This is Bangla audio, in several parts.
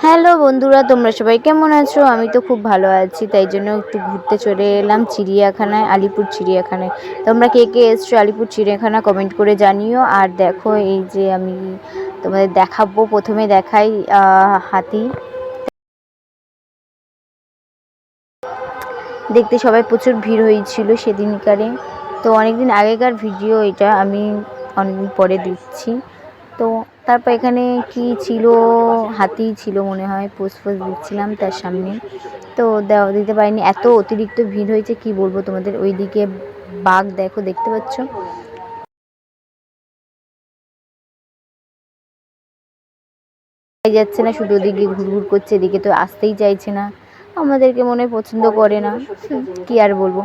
হ্যালো বন্ধুরা, তোমরা সবাই কেমন আছো? আমি তো খুব ভালো আছি, তাই জন্য একটু ঘুরতে চলে এলাম চিড়িয়াখানায়, আলিপুর চিড়িয়াখানায়। তোমরা কে কে এসছো আলিপুর চিড়িয়াখানা কমেন্ট করে জানিও। আর দেখো, এই যে আমি তোমাদের দেখাবো, প্রথমে দেখাই হাতি। দেখতে সবাই প্রচুর ভিড় হয়েছিল সেদিনকারে, তো অনেকদিন আগেকার ভিডিও এটা, আমি অনেকদিন পরে দিচ্ছি। তো তারপর এখানে কি ছিল, হাতি ছিল মনে হয়, পোস্ট দিচ্ছিলাম তার সামনে, তো দেওয়া দিতে পারিনি, এত অতিরিক্ত ভিড় হয়েছে কি বলবো তোমাদের। ওইদিকে বাঘ দেখো, দেখতে পাচ্ছ, যাচ্ছে না, শুধু ওদিকে ঘুরঘুর করছে, এদিকে তো আসতেই চাইছে না, আমাদেরকে মনে পছন্দ করে না, কি আর বলবো।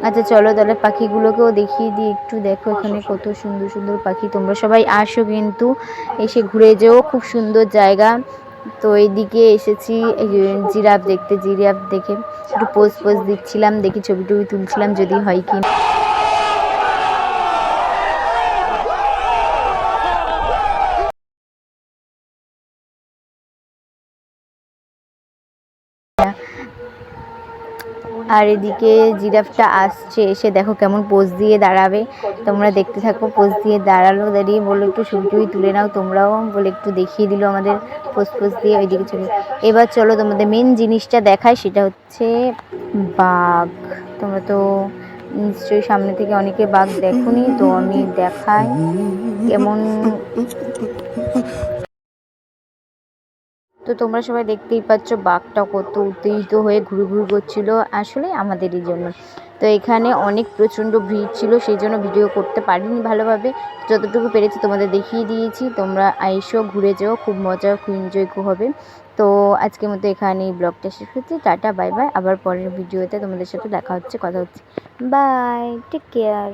আচ্ছা চলো তাহলে পাখিগুলোকেও দেখিয়ে দিই একটু। দেখো এখানে কত সুন্দর সুন্দর পাখি, তোমরা সবাই আসো কিন্তু, এসে ঘুরে যেও, খুব সুন্দর জায়গা। তো এইদিকে এসেছি জিরাফ দেখতে, জিরাফ দেখে একটু পোজ দিচ্ছিলাম, দেখি ছবি টবি তুলছিলাম যদি হয় কি। আর এদিকে জিরাফটা আসছে, এসে দেখো কেমন পোজ দিয়ে দাঁড়াবে, তোমরা দেখতে থাকো। পোজ দিয়ে দাঁড়ালো, দাঁড়িয়ে বললো একটু ছবি টবি তুলে নাও তোমরাও, বলে একটু দেখিয়ে দিল আমাদের পোজ দিয়ে ওইদিকে ছবি। এবার চলো তোমাদের মেন জিনিসটা দেখায়, সেটা হচ্ছে বাঘ। তোমরা তো নিশ্চয়ই সামনে থেকে অনেকে বাঘ দেখোনি, তো আমি দেখাই কেমন। তো তোমরা সবাই দেখতেই পাচ্ছ বাঘটা কত উত্তেজিত হয়ে ঘুরু করছিল, আসলে আমাদেরই জন্য। তো এখানে অনেক প্রচণ্ড ভিড় ছিল, সেই জন্য ভিডিও করতে পারিনি ভালোভাবে, যতটুকু পেরেছি তোমাদের দেখিয়ে দিয়েছি। তোমরা আইসো, ঘুরে যেও, খুব মজা, খুব এনজয় হবে। তো আজকের মতো এখানেই ব্লগটা শেষ করছি। টাটা, বাই বাই, আবার পরের ভিডিওতে তোমাদের সাথে দেখা হচ্ছে, কথা হচ্ছে। Bye, take care.